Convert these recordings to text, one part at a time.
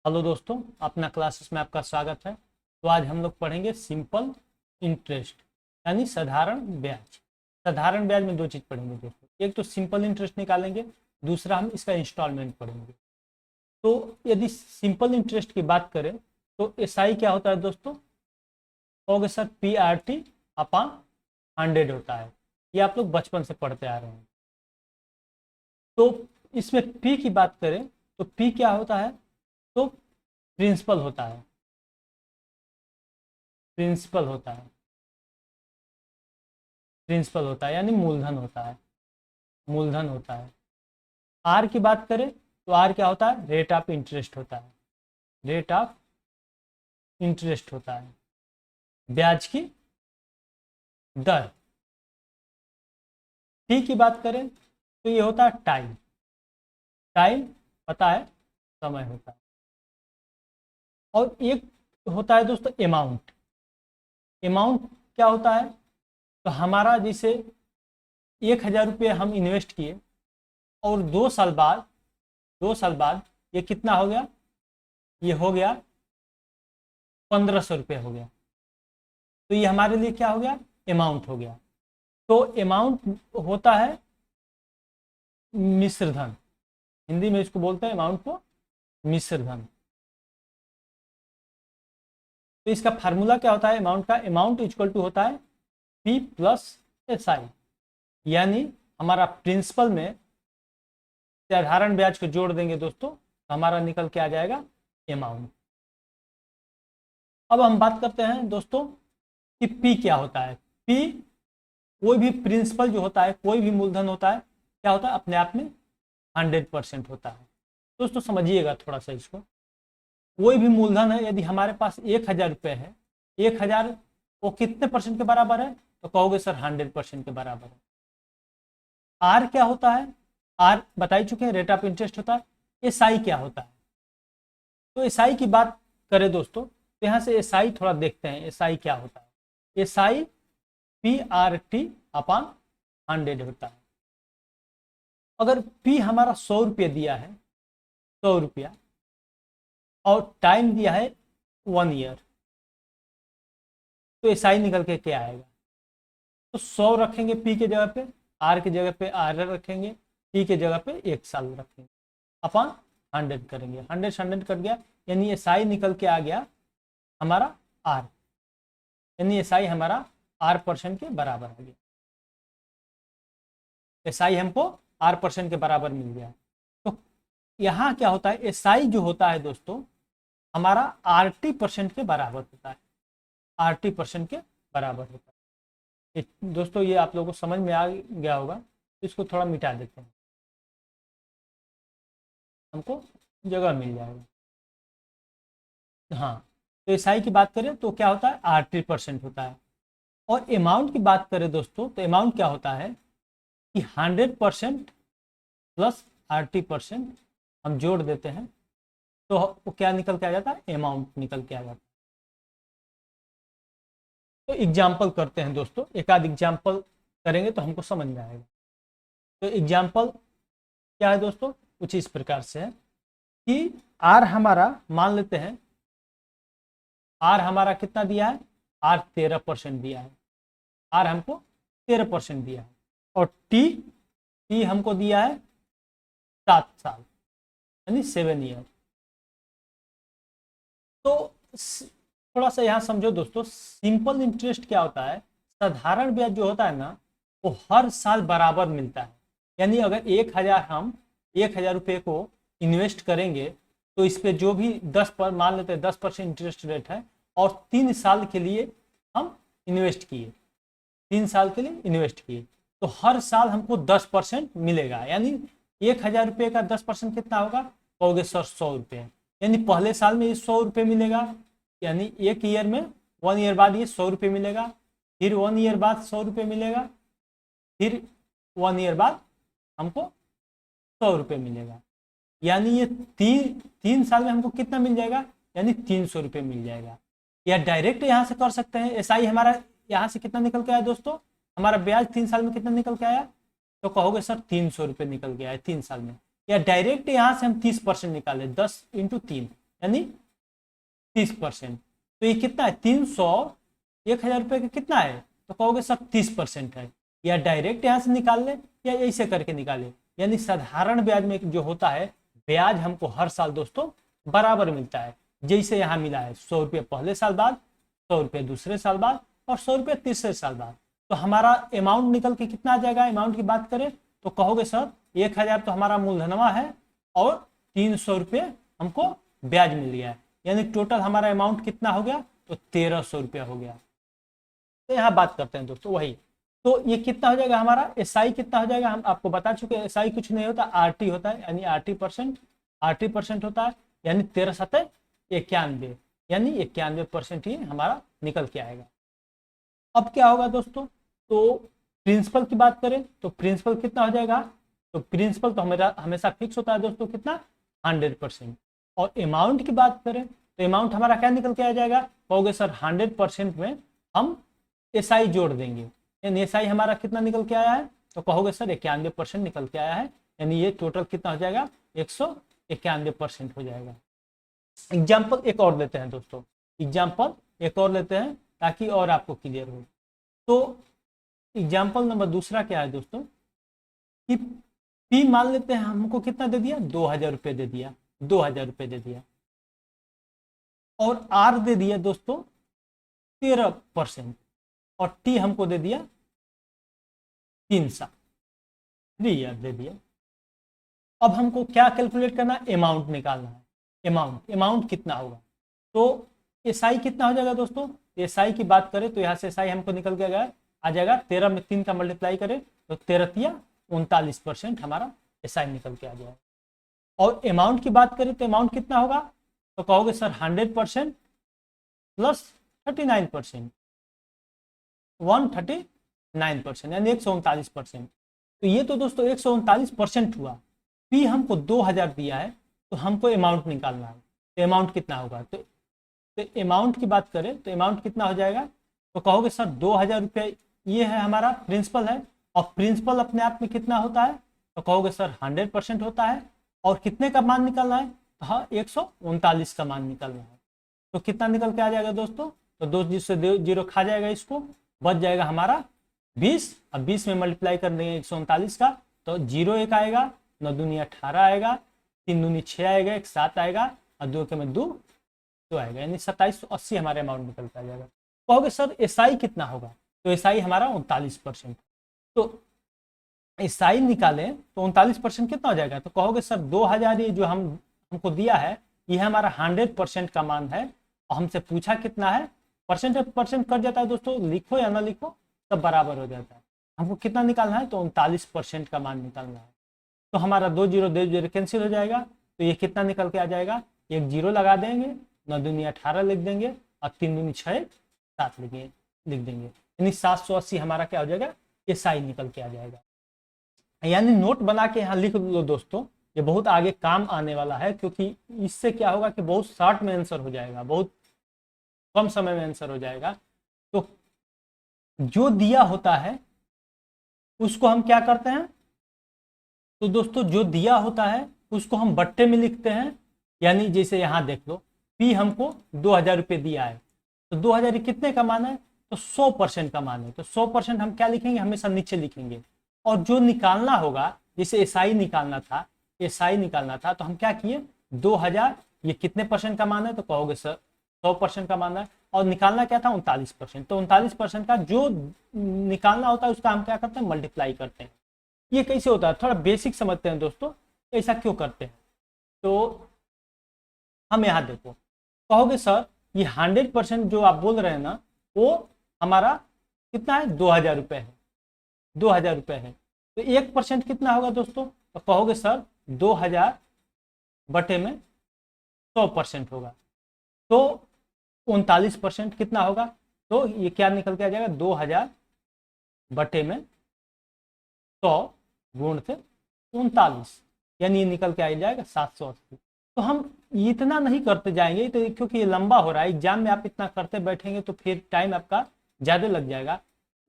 Hello दोस्तों, अपना classes में आपका स्वागत है। तो आज हम लोग पढ़ेंगे सिंपल इंटरेस्ट यानी साधारण ब्याज। साधारण ब्याज में दो चीज़ पढ़ेंगे दोस्तों, एक तो सिंपल इंटरेस्ट निकालेंगे, दूसरा हम इसका इंस्टॉलमेंट पढ़ेंगे। तो यदि सिंपल इंटरेस्ट की बात करें तो एसआई क्या होता है दोस्तों? कहोगे सर PRT अपॉन 100 होता है। ये आप लोग बचपन से पढ़ते आ रहे हैं। तो इसमें पी की बात करें तो पी क्या होता है? तो प्रिंसिपल होता है, प्रिंसिपल होता है, प्रिंसिपल होता है यानी मूलधन होता है, मूलधन होता है। आर की बात करें तो आर क्या होता है? रेट ऑफ इंटरेस्ट होता है, रेट ऑफ इंटरेस्ट होता है, ब्याज की दर। टी की बात करें तो ये होता है टाइम, टाइम पता है समय होता है। और एक होता है दोस्तों अमाउंट। अमाउंट क्या होता है? तो हमारा जैसे 1000 रुपये हम इन्वेस्ट किए और 2 साल बाद, 2 साल बाद ये कितना हो गया? ये हो गया 1500 रुपये हो गया। तो ये हमारे लिए क्या हो गया? अमाउंट हो गया। तो अमाउंट होता है मिश्र धन, हिंदी में इसको बोलते हैं अमाउंट को मिश्र धन। तो इसका फार्मूला क्या होता है अमाउंट का? अमाउंट इक्वल टू होता है P प्लस SI, यानी हमारा प्रिंसिपल में साधारण ब्याज को जोड़ देंगे दोस्तों तो हमारा निकल के आ जाएगा अमाउंट। अब हम बात करते हैं दोस्तों कि P क्या होता है। P कोई भी प्रिंसिपल जो होता है, कोई भी मूलधन होता है, क्या होता है? अपने आप में 100% होता है। दोस्तों समझिएगा थोड़ा सा इसको। कोई भी मूलधन है, यदि हमारे पास 1000 रुपये है, 1000 वो कितने परसेंट के बराबर है? तो कहोगे सर 100% के बराबर है। आर क्या होता है? आर बता ही चुके हैं, रेट ऑफ इंटरेस्ट होता है। एसआई क्या होता है? तो एसआई की बात करें दोस्तों तो यहाँ से एसआई थोड़ा देखते हैं, एसआई क्या होता है। एसआई PRT अपॉन 100 होता है। अगर P हमारा 100 रुपये दिया है, 100 रुपया, और टाइम दिया है 1 ईयर, तो एसआई निकल के क्या आएगा? तो 100 रखेंगे P के जगह पे, R की जगह पे R रखेंगे, T के जगह पे 1 साल रखेंगे, अपॉन 100 करेंगे। 100 से 100 कट गया, यानी एसआई निकल के आ गया हमारा R, यानी एसआई हमारा R% के बराबर हो गया। एसआई हमको R% के बराबर मिल गया। तो यहाँ क्या होता है? एसआई जो होता है दोस्तों हमारा RT% के बराबर होता है, RT% के बराबर होता है। दोस्तों ये आप लोगों को समझ में आ गया होगा, तो इसको थोड़ा मिटा देते हैं, हमको जगह मिल जाएगा। हाँ, तो एसआई की बात करें तो क्या होता है? RT% होता है। और अमाउंट की बात करें दोस्तों तो अमाउंट क्या होता है कि 100% प्लस RT% हम जोड़ देते हैं तो वो क्या निकल के आ जाता है? अमाउंट निकल के आ जाता है। तो एग्जाम्पल करते हैं दोस्तों, एक आध एग्जाम्पल करेंगे तो हमको समझ में आएगा। तो एग्जाम्पल क्या है दोस्तों? कुछ इस प्रकार से है कि आर हमारा, मान लेते हैं आर हमारा कितना दिया है? आर 13% दिया है, आर हमको 13% दिया है। और टी हमको दिया है 7 साल यानी 7 ईयर। तो थोड़ा सा यहाँ समझो दोस्तों, सिंपल इंटरेस्ट क्या होता है? साधारण ब्याज जो होता है ना वो हर साल बराबर मिलता है। यानी अगर 1000 हम 1000 रुपये को इन्वेस्ट करेंगे तो इस पे जो भी 10 पर मान लेते हैं 10% इंटरेस्ट रेट है, और 3 साल के लिए हम इन्वेस्ट किए, 3 साल के लिए इन्वेस्ट किए, तो हर साल हमको 10% मिलेगा। यानी 1000 रुपये का 10% कितना होगा? कहोगे सर 100 रुपये, यानी पहले साल में ये 100 रुपये मिलेगा, यानी एक ईयर में 1 ईयर बाद ये 100 रुपये मिलेगा, फिर 1 ईयर बाद 100 रुपये मिलेगा, फिर 1 ईयर बाद हमको 100 रुपये मिलेगा। यानी ये तीन साल में हमको कितना मिल जाएगा? यानी 300 रुपये मिल जाएगा। या डायरेक्ट यहाँ से कर सकते हैं, एसआई हमारा यहाँ से कितना निकल के आया दोस्तों? हमारा ब्याज 3 साल में कितना निकल के आया? तो कहोगे सर 300 रुपये निकल के आया 3 साल में। या डायरेक्ट यहाँ से हम 30% निकाले, 10 × 3 यानी 30%। तो ये कितना है 300, 1000 रुपये का कितना है, तो कहोगे सर 30% है। या डायरेक्ट यहाँ से निकाल ले या ऐसे करके निकाले। यानी साधारण ब्याज में जो होता है, ब्याज हमको हर साल दोस्तों बराबर मिलता है। जैसे यहाँ मिला है 100 रुपये पहले साल बाद, 100 रुपये दूसरे साल बाद और 100 रुपये तीसरे साल बाद। तो हमारा अमाउंट निकल के कितना आ जाएगा, अमाउंट की बात करें तो कहोगे सर 1000 तो हमारा मूलधनवा है और 300 रुपये हमको ब्याज मिल गया है। यानी टोटल हमारा अमाउंट कितना हो गया, तो 1300 रुपया हो गया। तो यहाँ बात करते हैं दोस्तों वही। तो ये कितना हो जाएगा हमारा एसआई कितना हो जाएगा, हम आपको बता चुके हैं एसआई कुछ नहीं होता, आरटी होता है, यानी आरटी% होता है। यानी 13×7 = 91, यानी 91% ही हमारा निकल के आएगा। अब क्या होगा दोस्तों, तो प्रिंसिपल की बात करें तो प्रिंसिपल कितना हो जाएगा, तो प्रिंसिपल तो हमें हमेशा फिक्स होता है दोस्तों, कितना 100%। और अमाउंट की बात करें तो अमाउंट हमारा क्या निकल के आ जाएगा, कहोगे सर 100% में हम एसआई जोड़ देंगे। यानी एसआई हमारा कितना निकल के आया है, तो कहोगे सर 91% निकल के आया है। यानी ये टोटल कितना हो जाएगा, 191% हो जाएगा। एग्जाम्पल एक और लेते हैं दोस्तों, एग्जाम्पल एक और लेते हैं ताकि और आपको क्लियर हो। तो एग्जाम्पल नंबर दूसरा क्या है दोस्तों, कि पी मान लेते हैं हमको कितना दे दिया, 2000 रुपये दे दिया, 2000 रुपये दे दिया। और आर दे दिया दोस्तों 13% और टी हमको दे दिया 3 साल, 3 ईयर दे दिया। अब हमको क्या कैलकुलेट करना है, अमाउंट निकालना है। अमाउंट कितना होगा, तो एसआई कितना हो जाएगा दोस्तों, एसआई की बात करें तो यहाँ से एसआई हमको निकल के आ जाएगा 13 में 3 का मल्टीप्लाई करें तो 13×3 = 39% हमारा एसआई निकल के आ जाएगा। और अमाउंट की बात करें तो अमाउंट कितना होगा, तो कहोगे सर 100% प्लस 39%, 139% यानी 139%। तो ये तो दोस्तों 139% हुआ। पी हमको 2000 दिया है तो हमको अमाउंट निकालना है, तो अमाउंट कितना होगा, तो अमाउंट की बात करें तो अमाउंट कितना हो जाएगा, तो कहोगे सर 2000 रुपये ये है हमारा प्रिंसिपल है। और प्रिंसिपल अपने आप में कितना होता है, तो कहोगे सर 100% होता है। और कितने का मान निकालना है, तो हाँ 139 का मान निकालना है। तो कितना निकल के आ जाएगा दोस्तों, तो 2 जिससे 0 खा जाएगा, इसको बच जाएगा हमारा 20। अब 20 में मल्टीप्लाई कर देंगे 139 का, तो 0 1 आएगा, 9 दूनी 18 आएगा, 3 दूनी 6 आएगा, 1 7 आएगा और 2 के में 2 आएगा। यानी 2780 हमारे अमाउंट निकल के आ जाएगा। कहोगे सर एसआई कितना होगा, तो एसआई हमारा 39%। तो एसआई निकालें तो 39% कितना हो जाएगा, तो कहोगे सर 2000 ये जो हमको दिया है ये हमारा 100% का मान है। और हमसे पूछा कितना है, परसेंट कट जाता है दोस्तों, लिखो या ना लिखो सब बराबर हो जाता है। हमको कितना निकालना है, तो 39% का मान निकालना है। तो हमारा 2 0 कैंसिल हो जाएगा, तो ये कितना निकल के आ जाएगा, 1 0 लगा देंगे, 9 दूनी 18 लिख देंगे और 3 दूनी 6 7 लिख देंगे। यानी 780 हमारा क्या हो जाएगा, एसआई निकल के आ जाएगा। यानी नोट बना के यहाँ लिख लो दोस्तों, ये बहुत आगे काम आने वाला है, क्योंकि इससे क्या होगा कि बहुत शॉर्ट में आंसर हो जाएगा, बहुत कम समय में आंसर हो जाएगा। तो जो दिया होता है उसको हम क्या करते हैं, तो दोस्तों जो दिया होता है उसको हम बट्टे में लिखते हैं। यानी जैसे यहाँ देख लो, पी हमको 2000 रुपये दिया है, तो 2000 कितने का मान है, तो 100% का मान है। तो 100% हम क्या लिखेंगे, हमेशा नीचे लिखेंगे। और जो निकालना होगा, जैसे एसआई निकालना था, तो हम क्या किए, 2000 ये कितने परसेंट का मान है, तो कहोगे सर 100% का मान है। और निकालना क्या था, 39%। तो 39% का जो निकालना होता है उसका हम क्या करते हैं, मल्टीप्लाई करते हैं। ये कैसे होता है, थोड़ा बेसिक समझते हैं दोस्तों, ऐसा क्यों करते हैं। तो हम यहाँ देखो, कहोगे सर ये 100% जो आप बोल रहे हैं ना, वो हमारा कितना है, 2000 रुपये है, 2000 रुपये है। तो 1% कितना होगा दोस्तों, तो कहोगे सर 2000 बटे में 100% होगा, तो 39% कितना होगा, तो ये क्या निकल के आ जाएगा, 2000 बटे में 100 गुण से 39, यानी ये निकल के आ जाएगा 780। तो हम इतना नहीं करते जाएंगे, तो क्योंकि ये लंबा हो रहा है, एग्जाम में आप इतना करते बैठेंगे तो फिर टाइम आपका ज़्यादा लग जाएगा।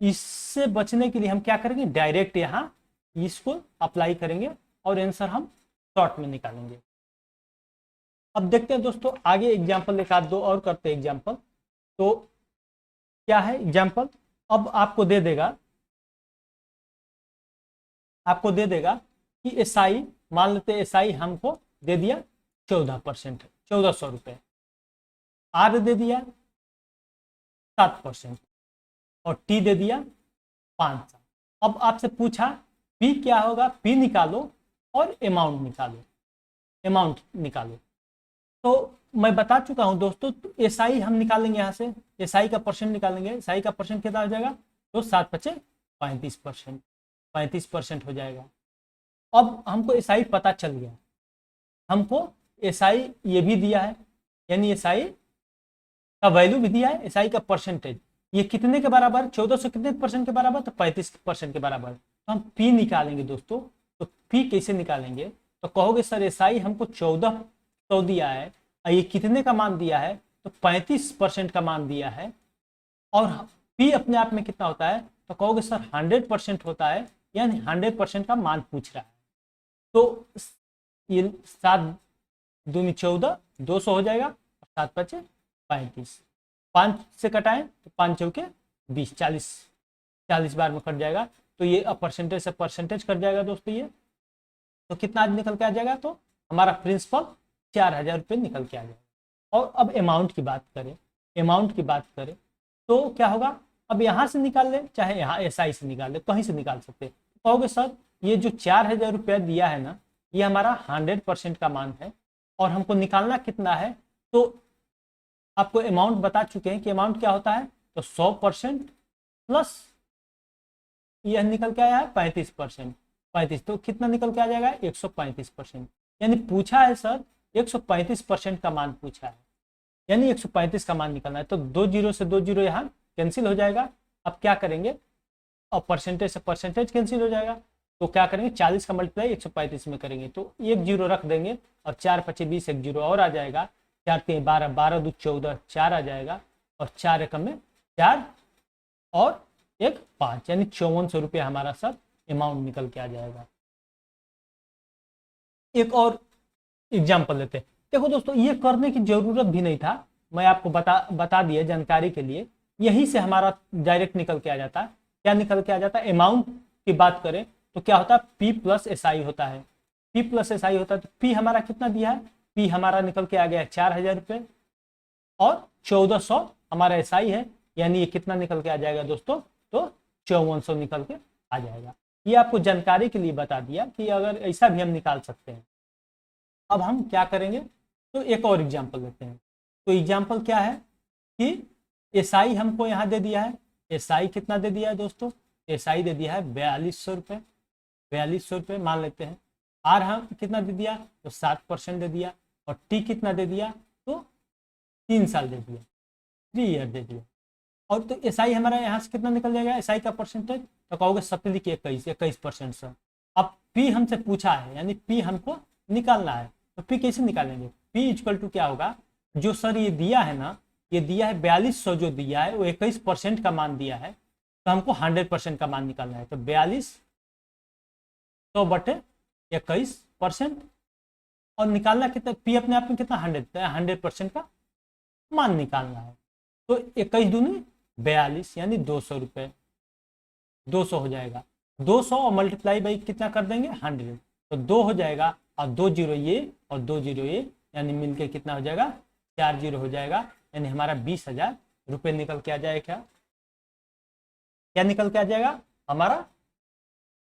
इससे बचने के लिए हम क्या करेंगे, डायरेक्ट यहाँ इसको अप्लाई करेंगे और आंसर हम शॉर्ट में निकालेंगे। अब देखते हैं दोस्तों आगे एग्जाम्पल एक आध दो और करते हैं एग्जाम्पल। तो क्या है एग्जाम्पल, अब आपको दे देगा कि एसआई, मान लेते एसआई हमको दे दिया 14%, 1400 रुपये। आर दे दिया 7% और टी दे दिया 500। अब आपसे पूछा पी क्या होगा, पी निकालो और अमाउंट निकालो। तो मैं बता चुका हूं दोस्तों, तो एसआई हम निकालेंगे यहाँ से, एसआई का परसेंट निकालेंगे। एसआई का परसेंट कितना हो जाएगा, तो 7/5 35%, 35% हो जाएगा। अब हमको एसआई पता चल गया, हमको एसआई ये भी दिया है, यानी एसआई का वैल्यू भी दिया है, एसआई का परसेंटेज ये कितने के बराबर, 1400 कितने परसेंट के बराबर, तो 35% के बराबर। तो हम पी निकालेंगे दोस्तों। तो पी कैसे निकालेंगे, तो कहोगे सर एसआई हमको 1400 दिया है, ये कितने का मान दिया है, तो 35% का मान दिया है। और पी अपने आप में कितना होता है, तो कहोगे सर 100% होता है, यानी 100% का मान पूछ रहा है। तो ये 7 दूनी 14, 200 हो जाएगा, 7×5 = 35। 5 से कटाएं तो 5 चौके 20, 40 बार में कट जाएगा। तो ये परसेंटेज से परसेंटेज कट जाएगा दोस्तों ये। तो कितना आज निकल के आ जाएगा, तो हमारा प्रिंसिपल 4000 रुपये निकल के आ जाएगा। और अब अमाउंट की बात करें तो क्या होगा, अब यहाँ से निकाल ले चाहे यहाँ एसआई से निकाल ले, कहीं से निकाल सकते। कहोगे सर ये जो 4000 रुपया दिया है ना, ये हमारा 100% का मान है और हमको निकालना कितना है। तो आपको अमाउंट बता चुके हैं कि अमाउंट क्या होता है, तो 100% प्लस यह निकल के आया है 35%, 35 तो कितना निकल के आ जाएगा, 135%। यानी पूछा है सर 135% का मान पूछा है, यानी 135 का मान निकलना है। तो 2 जीरो से 2 जीरो यहाँ कैंसिल हो जाएगा। अब क्या करेंगे, और परसेंटेज से परसेंटेज कैंसिल हो जाएगा। तो क्या करेंगे, 40 का मल्टीप्लाई 135 में करेंगे, तो 1 जीरो रख देंगे और 4×5 = 20, 1 जीरो और आ जाएगा। 4×3 = 12, 12×2 = 14, 4 आ जाएगा और 4 एकम में 4 और 1 5, यानी 5400 रुपये हमारा सर अमाउंट निकल के आ जाएगा। एक और एग्जाम्पल लेते हैं। देखो दोस्तों ये करने की जरूरत भी नहीं था, मैं आपको बता दिया जानकारी के लिए, यहीं से हमारा डायरेक्ट निकल के आ जाता है। क्या निकल के आ जाता है, अमाउंट की बात करें तो क्या होता है, पी प्लस एसआई होता है। पी प्लस एसआई होता है, तो पी हमारा कितना दिया है, पी हमारा निकल के आ गया 4000 रुपये और 1400 हमारा एसआई है, यानी ये कितना निकल के आ जाएगा दोस्तों, तो 5400 निकल के आ जाएगा। ये आपको जानकारी के लिए बता दिया कि अगर ऐसा भी हम निकाल सकते हैं। अब हम क्या करेंगे, तो एक और एग्जाम्पल लेते हैं। तो एग्जाम्पल क्या है कि एसआई हमको यहाँ दे दिया है, एसआई कितना दे दिया है दोस्तों, एसआई दे दिया है 4200 रुपये, 4200 रुपये मान लेते हैं। आर हम कितना दे दिया, तो 7% दे दिया। और टी कितना दे दिया, तो 3 साल दे दिया, 3 ईयर दे दिया। और तो एसआई हमारा यहाँ से कितना निकल जाएगा, एसआई का परसेंटेज, तो कहोगे 21% सर। अब पी हमसे पूछा है, यानी पी हमको निकालना है, तो पी कैसे निकालेंगे, पी इक्वल टू क्या होगा, जो सर ये दिया है ना, ये दिया है 4200, जो दिया है वो 21% का मान दिया है, तो हमको 100% का मान निकालना है। तो 4200/21% और निकालना कितना, पी अपने आप में कितना 100% का मान निकालना है। तो 21 दूनी 42, यानी 200 रुपये, 200 हो जाएगा। 200 और मल्टीप्लाई बाई कितना कर देंगे, 100, तो 2 हो जाएगा और 2 जीरो ये और 2 जीरो ये, यानी मिलके कितना हो जाएगा, 4 जीरो हो जाएगा, यानी हमारा 20,000 रुपये निकल के आ जाएगा। क्या निकल के आ जाएगा, हमारा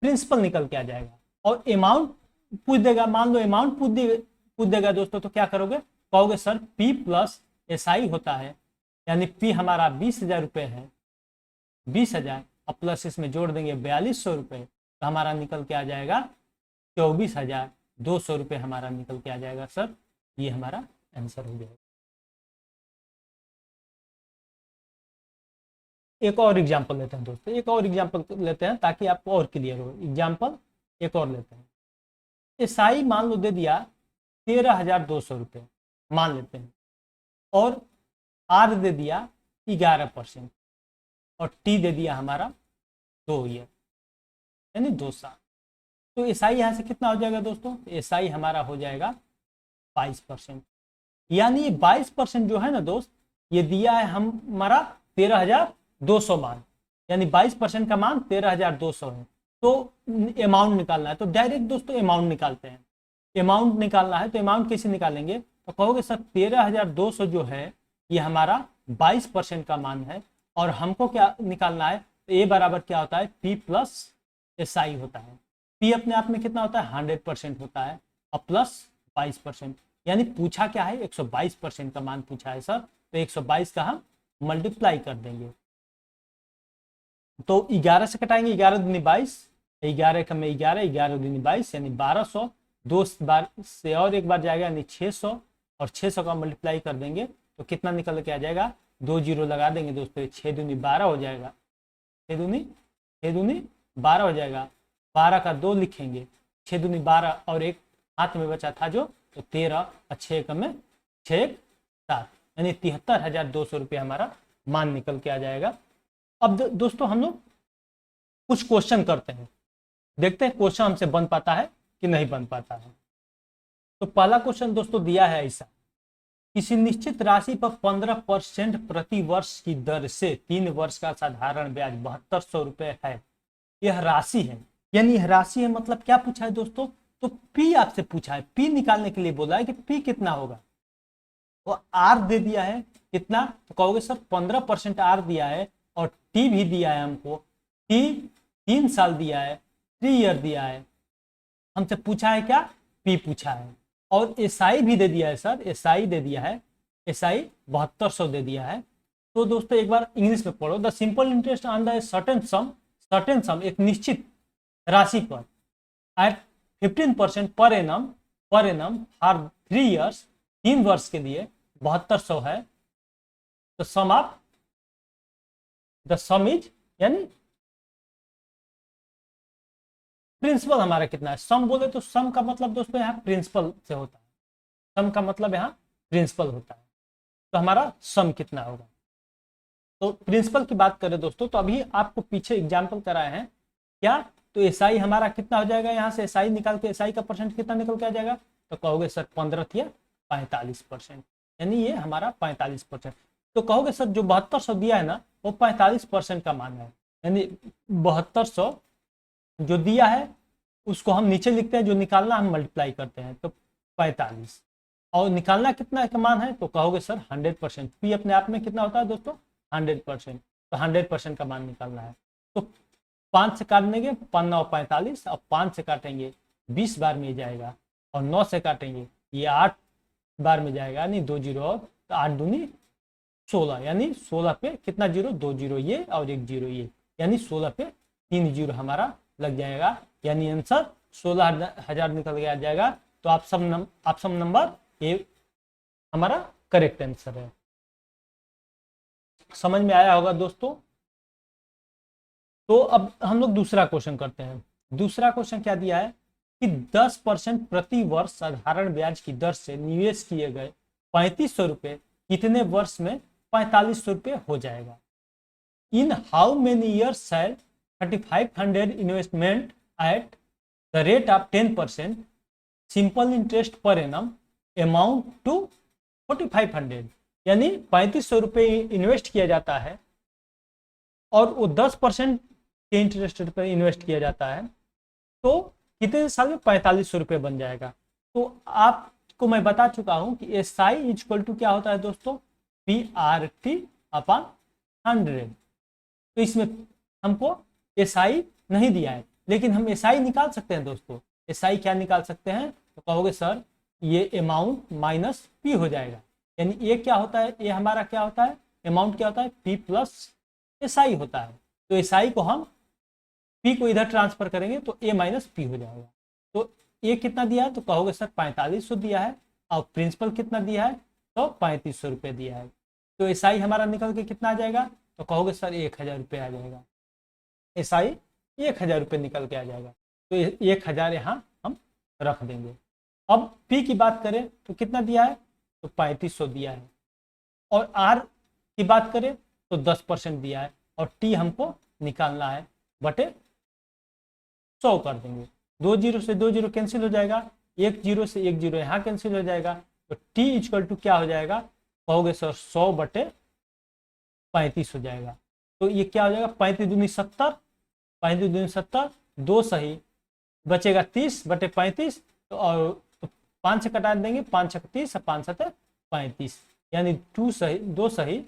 प्रिंसिपल निकल के आ जाएगा। और अमाउंट पूछ देगा, मान लो अमाउंट पूछ देगा दोस्तों, तो क्या करोगे, कहोगे सर पी प्लस एसआई होता है, यानी पी हमारा 20,000 रुपये है, 20,000 और प्लस इसमें जोड़ देंगे 4200 रुपये, तो हमारा निकल के आ जाएगा 24,200 रुपये हमारा निकल के आ जाएगा सर। ये हमारा आंसर हो जाएगा। एक और एग्जाम्पल लेते हैं दोस्तों, एक और एग्जाम्पल लेते हैं ताकि आपको और क्लियर हो। एग्जाम्पल एक और लेते हैं। एसआई मान लो दे दिया 13,200 रुपये मान लेते हैं, और आर दे दिया 11% और टी दे दिया हमारा 2 ईयर, यानी 2 साल। तो एसआई यहाँ से कितना हो जाएगा दोस्तों, एसआई हमारा हो जाएगा 22%। यानी ये 22% जो है ना दोस्त, ये दिया है हमारा 13,200 मान, यानी 22% का मान 13,200 है। तो अमाउंट निकालना है, तो डायरेक्ट दोस्तों अमाउंट निकालते हैं। अमाउंट निकालना है तो अमाउंट कैसे निकालेंगे, तो कहोगे सर 13,200 जो है ये हमारा 22% का मान है, और हमको क्या निकालना है, तो ए बराबर क्या होता है, P प्लस SI होता है। P अपने आप में कितना होता है, 100% होता है, और प्लस 22%, यानी पूछा क्या है, 122% का मान पूछा है सर, तो 122 का हम मल्टीप्लाई कर देंगे। तो 11 से कटाएंगे, 11 दूनी 22, 11 का में 11, 11 दूनी 22, यानी 1200, 2 बार से और एक बार जाएगा, यानी 600, और 600 का मल्टीप्लाई कर देंगे तो कितना निकल के आ जाएगा, 2 जीरो लगा देंगे दोस्तों, 6 दूनी 12 हो जाएगा, 6 दूनी 12 हो जाएगा, 12 का 2 लिखेंगे, 6 दूनी 12, और एक हाथ में बचा था जो, तो 13, और 6 का में 6 7, यानी 73,200 रुपये हमारा मान निकल के आ जाएगा। अब दोस्तों हम लोग कुछ क्वेश्चन करते हैं, देखते हैं क्वेश्चन हमसे बन पाता है कि नहीं बन पाता है। तो पहला क्वेश्चन दोस्तों दिया है ऐसा, किसी निश्चित राशि पर 15% प्रति वर्ष की दर से 3 वर्ष का साधारण ब्याज 7200 रुपये है, यह राशि है, यानी यह राशि है, मतलब क्या पूछा है दोस्तों, तो P आपसे पूछा है, P निकालने के लिए बोला है कि P कितना होगा, तो R दे दिया है कितना, तो कहोगे सर 15% R दिया है, और T भी दिया है हमको, T 3 साल दिया है, 3 ईयर दिया है, हमसे पूछा है क्या, P पूछा है, और SI भी दे दिया है सर, SI दे दिया है, SI 7200 दे दिया है। तो दोस्तों एक बार इंग्लिश में पढ़ो, the simple interest on the certain सम एक निश्चित राशि पर eight 15% per annum for 3 years, 3 वर्ष के लिए 7200 है, तो सम ऑफ द सम इज, यानी प्रिंसिपल हमारा कितना है, सम बोले तो सम का मतलब दोस्तों यहाँ प्रिंसिपल से होता है, सम का मतलब यहाँ प्रिंसिपल होता है, तो हमारा सम कितना होगा। तो प्रिंसिपल की बात करें दोस्तों, तो अभी आपको पीछे एग्जाम्पल कराए हैं क्या, तो एसआई हमारा कितना हो जाएगा, यहाँ से एसआई निकाल के एसआई का परसेंट कितना निकल के आ जाएगा, तो कहोगे सर 15 या 45%, यानी ये हमारा 45%। तो कहोगे सर जो 7200 दिया है ना, वो 45% का मान है, यानी 7200 जो दिया है उसको हम नीचे लिखते हैं, जो निकालना हम मल्टीप्लाई करते हैं, तो 45, और निकालना कितना का मान है, तो कहोगे सर 100%। पी अपने आप में कितना होता है दोस्तों, 100%, तो 100% का मान निकालना है। तो 5 से काट देंगे, 5 9 45, और 5 से काटेंगे 20 बार में जाएगा, और 9 से काटेंगे ये 8 बार में जाएगा, यानी 2 जीरो, और तो 8 दूनी 16, यानी 16 पे कितना जीरो, 2 जीरो ये और 1 जीरो ये, यानी 16 पे 3 जीरो हमारा लग जाएगा, यानी आंसर 16,000 निकल के आ जाएगा। तो ऑप्शन नंबर ए हमारा करेक्ट आंसर है। समझ में आया होगा दोस्तों। तो अब हम लोग दूसरा क्वेश्चन करते हैं। दूसरा क्वेश्चन क्या दिया है कि 10% प्रति वर्ष साधारण ब्याज की दर से निवेश किए गए 3500 रुपए कितने वर्ष में 4500 रुपए हो जाएगा। In how many years shall 3500 investment at the rate of 10% simple interest पर एनम अमाउंट टू 4500, यानी 3500 रुपए इन्वेस्ट किया जाता है और वो 10% के इंटरेस्ट पर इन्वेस्ट किया जाता है, तो कितने साल में 4500 रुपये बन जाएगा। तो आपको मैं बता चुका हूं कि एस आई इक्वल टू क्या होता है दोस्तों, PRT अपॉन 100। तो इसमें हमको एस आई नहीं दिया है, लेकिन हम एस आई निकाल सकते हैं दोस्तों। एस आई क्या निकाल सकते हैं, तो कहोगे सर ये अमाउंट माइनस P हो जाएगा, यानी ये क्या होता है, ये हमारा क्या होता है, अमाउंट क्या होता है, P प्लस एस आई होता है। तो एस आई को हम P को इधर ट्रांसफर करेंगे तो A माइनस P हो जाएगा। तो A कितना दिया है, तो कहोगे सर 4500 दिया है, और प्रिंसिपल कितना दिया है, तो 3500 रुपये दिया है। तो एस आई हमारा निकल के कितना आ जाएगा, तो कहोगे सर 1000 रुपये आ जाएगा। एस आई 1000 रुपये निकल के आ जाएगा, तो 1000 यहाँ हम रख देंगे। अब P की बात करें तो कितना दिया है, तो 3500 दिया है, और R की बात करें तो 10% दिया है, और T हमको निकालना है बटे 100 कर देंगे। 2 जीरो से 2 जीरो कैंसिल हो जाएगा, 1 जीरो से 1 जीरो यहाँ कैंसिल हो जाएगा, तो टी इक्वल टू क्या हो जाएगा, कहोगे सर 100/35 हो जाएगा। तो ये क्या हो जाएगा, 35 दूनी 70, 35 दूनी 70, 2 सही बचेगा 30/35, तो और तो 5 से कटा देंगे, 5 छक 30, 5 7 35, यानी 2 सही 2 सही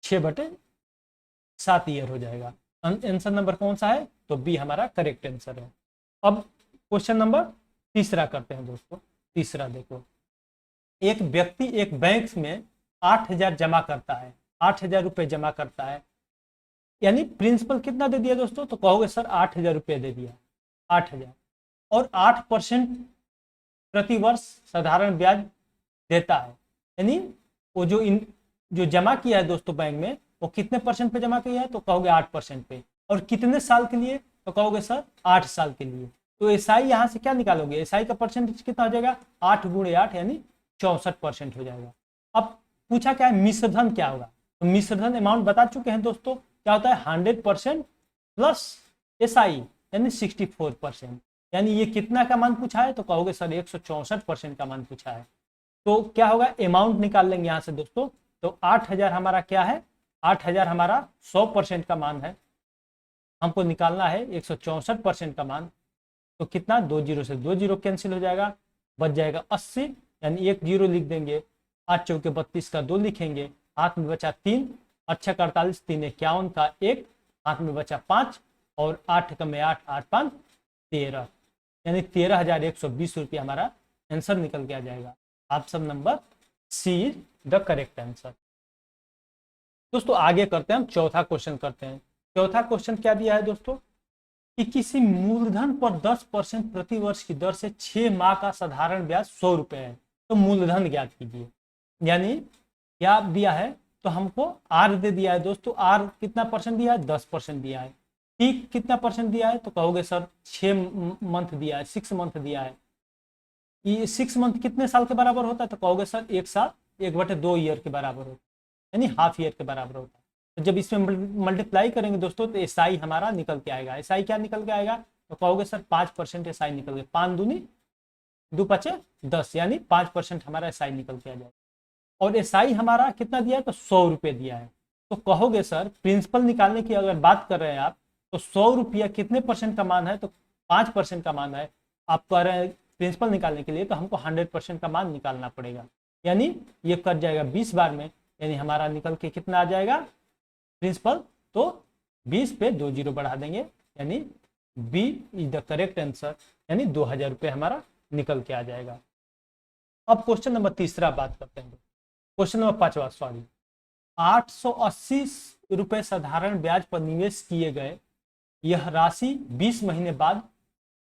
6/7 ईयर हो जाएगा। आंसर नंबर कौन सा है, तो बी हमारा करेक्ट आंसर है। अब क्वेश्चन नंबर तीसरा करते हैं दोस्तों। तीसरा देखो, एक व्यक्ति एक बैंक में 8,000 जमा करता है, 8,000 रुपये जमा करता है, यानी प्रिंसिपल कितना दे दिया दोस्तों, तो कहोगे सर 8,000 रुपये दे दिया, 8,000, और 8% प्रति वर्ष साधारण ब्याज देता है। यानी वो जो जमा किया है दोस्तों बैंक में, वो कितने परसेंट पे जमा किया है, तो कहोगे 8% पे, और कितने साल के लिए, तो कहोगे सर 8 साल के लिए। तो एसआई यहाँ से क्या निकालोगे, एसआई का परसेंटेज कितना हो जाएगा, 8 × 8 यानी 64% हो जाएगा। अब पूछा क्या है, मिश्रधन क्या होगा, तो मिश्रधन अमाउंट बता चुके हैं दोस्तों, क्या होता है 100% प्लस एसआई यानी 64%, यानी ये कितना का मान पूछा है, तो कहोगे सर 164% का मान पूछा है। तो क्या होगा, अमाउंट निकाल लेंगे यहाँ से दोस्तों। तो 8,000 हमारा क्या है, 8,000 हमारा 100% का मान है, हमको निकालना है 164% का मान। तो कितना, 2 जीरो से 2 जीरो कैंसिल हो जाएगा, बच जाएगा 80, यानी 1 जीरो लिख देंगे, 8 चौके 32 का 2 लिखेंगे, हाथ में बचा 3, 8 48, 3 51 का 1, हाथ में बचा 5, और 8 कम 8, 8 5 13, यानी 13,120 रुपये हमारा आंसर निकल के आ जाएगा। Option number C is the correct answer. दोस्तों आगे करते हैं, हम चौथा क्वेश्चन करते हैं। चौथा क्वेश्चन क्या दिया है दोस्तों, कि किसी मूलधन पर 10% प्रति वर्ष की दर से 6 माह का साधारण ब्याज 100 रुपए है, तो मूलधन ज्ञात कीजिए। यानी क्या दिया है, तो हमको आर दे दिया है दोस्तों, आर कितना परसेंट दिया है, 10% दिया है। टी कितना परसेंट दिया है, तो कहोगे सर 6 मंथ दिया है, 6 मंथ दिया है। ये 6 मंथ कितने साल के बराबर होता है, तो कहोगे सर 1 साल 1/2 ईयर के बराबर होता है, यानी हाफ ईयर के बराबर होता है। तो जब इसमें मल्टीप्लाई करेंगे दोस्तों, तो एसआई हमारा निकल के आएगा। एसआई क्या निकल के आएगा, तो कहोगे सर 5% एसआई निकल गए, 5 दूनी 2 पचे 10, यानी 5% हमारा एसआई निकल के आ जाएगा। और एसआई हमारा कितना दिया है, तो 100 रुपये दिया है। तो कहोगे सर प्रिंसिपल निकालने की अगर बात कर रहे हैं आप, तो 100 रुपया कितने परसेंट का मान है, तो 5% का मान है। आप कह रहे हैं प्रिंसिपल निकालने के लिए, तो हमको 100% का मान निकालना पड़ेगा, यानी ये कट जाएगा 20 बार में, यानी हमारा निकल के कितना आ जाएगा प्रिंसिपल, तो 20 पे 2 जीरो बढ़ा देंगे, यानी B is the correct answer, यानी 2,000 रुपये हमारा निकल के आ जाएगा। अब क्वेश्चन नंबर तीसरा बात करते हैं, क्वेश्चन नंबर 5वां, सॉरी। 880 रुपये साधारण ब्याज पर निवेश किए गए, यह राशि 20 महीने बाद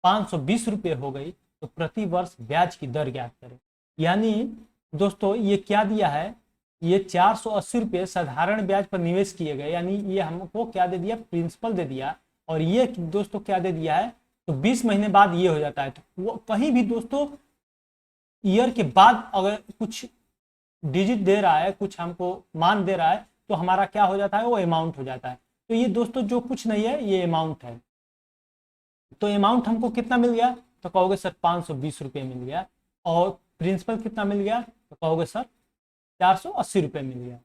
520 रुपये हो गई, तो प्रति वर्ष ब्याज की दर ज्ञात करें। यानी दोस्तों ये क्या दिया है, ये 480 रुपये साधारण ब्याज पर निवेश किए गए, यानी ये हमको क्या दे दिया, प्रिंसिपल दे दिया, और ये दोस्तों क्या दे दिया है, तो 20 महीने बाद ये हो जाता है। तो वो कहीं भी दोस्तों ईयर के बाद अगर कुछ डिजिट दे रहा है, कुछ हमको मान दे रहा है, तो हमारा क्या हो जाता है, वो अमाउंट हो जाता है। तो ये दोस्तों जो कुछ नहीं है, ये अमाउंट है। तो अमाउंट हमको कितना मिल गया, तो कहोगे सर 520 रुपये मिल गया, और प्रिंसिपल कितना मिल गया, तो कहोगे सर 480 रुपये मिल गया।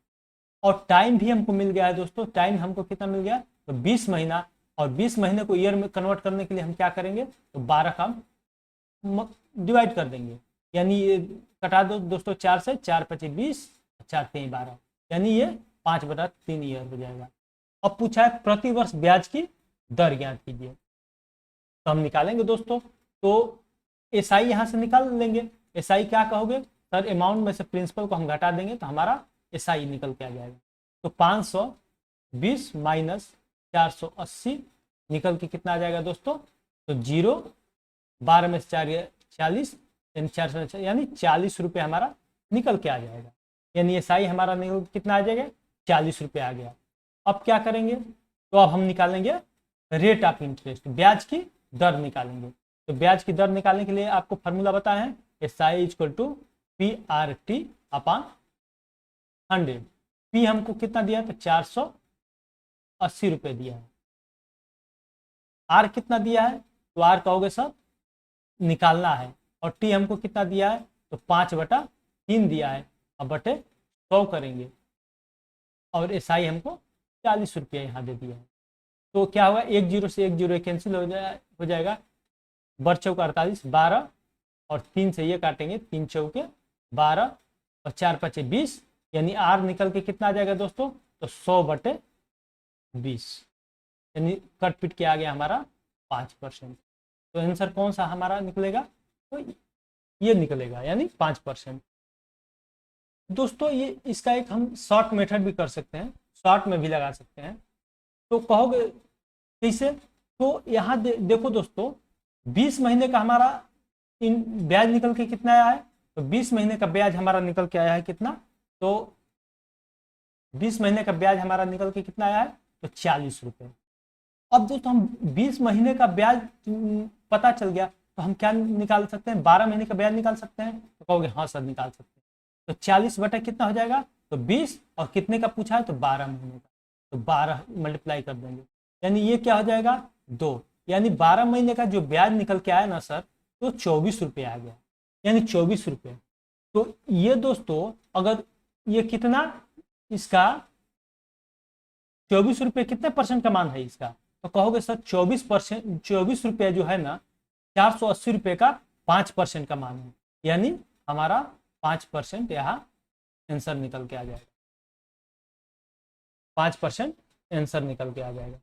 और टाइम भी हमको मिल गया है दोस्तों, टाइम हमको कितना मिल गया, तो 20 महीना, और 20 महीने को ईयर में कन्वर्ट करने के लिए हम क्या करेंगे, तो 12 का डिवाइड कर देंगे, यानी ये कटा दो दोस्तों 4 से, 4 पचे 20, 4 3 12, यानी ये 5/3 ईयर हो जाएगा। अब पूछा है प्रति वर्ष ब्याज की दर ज्ञात कीजिए, तो हम निकालेंगे दोस्तों। तो एसआई यहाँ से निकाल लेंगे। एसआई क्या कहोगे सर, अमाउंट में से प्रिंसिपल को हम घटा देंगे, तो हमारा एसआई निकल के आ जाएगा। तो 520 माइनस 480 निकल के कितना आ जाएगा दोस्तों, तो 0, 12 में से 4 40, यानी 4 यानी 40 रुपये हमारा निकल के आ जाएगा, यानी एसआई हमारा निकल कितना आ जाएगा, 40 रुपये आ गया। अब क्या करेंगे, तो अब हम निकालेंगे रेट ऑफ इंटरेस्ट, ब्याज की दर निकालेंगे। तो ब्याज की दर निकालने के लिए आपको फॉर्मूला बताए हैं, SI equal to PRT upon 100। P हमको कितना दिया है, तो 480 रुपये दिया है। आर कितना दिया है, तो आर कहोगे सर निकालना है, और टी हमको कितना दिया है, तो 5/3 3 दिया है, अब बटे 100 करेंगे और एसआई हमको 40 रुपया यहाँ दे दिया है। तो क्या होगा, 1 जीरो से 1 जीरो कैंसिल हो जाएगा, बर चौक 48, 12 और 3 से ये काटेंगे, 3 चौके 12 और 4 पचे 20, यानी आर निकल के कितना आ जाएगा दोस्तों, तो 100 बटे 20, यानी कट पिट के आ गया हमारा 5%। तो आंसर कौन सा हमारा निकलेगा, तो ये निकलेगा, यानी 5%। दोस्तों ये इसका एक हम शॉर्ट मेथड भी कर सकते हैं, शॉर्ट में भी लगा सकते हैं। तो कहोगे कैसे, तो यहाँ देखो दोस्तों, 20 महीने का हमारा ब्याज निकल के कितना आया है, तो 20 महीने का ब्याज हमारा निकल के आया है कितना, तो 20 महीने का ब्याज हमारा निकल के कितना आया है, तो 40 रुपये। अब दोस्तों हम 20 महीने का ब्याज पता चल गया, तो हम क्या निकाल सकते हैं, 12 महीने का ब्याज निकाल सकते हैं, तो कहोगे हाँ सर निकाल सकते हैं। तो 40 बटा कितना हो जाएगा, तो 20, और कितने का पूछा है, तो 12 महीने का, तो 12 मल्टीप्लाई कर देंगे, यानी ये क्या हो जाएगा 2, यानी 12 महीने का जो ब्याज निकल के आया ना सर, तो 24 रुपये आ गया, यानी 24 रुपये। तो ये दोस्तों अगर ये कितना, इसका 24 रुपये कितने परसेंट का मान है इसका, तो कहोगे सर 24%, 24 रुपये जो है ना 480 रुपये का 5% का मान है, यानी हमारा 5% यहाँ आंसर निकल के आ जाएगा, 5% आंसर निकल के आ जाएगा।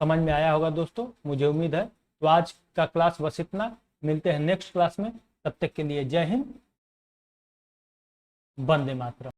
समझ में आया होगा दोस्तों, मुझे उम्मीद है। तो आज का क्लास बस इतना, मिलते हैं नेक्स्ट क्लास में, तब तक के लिए जय हिंद, वंदे मातरम।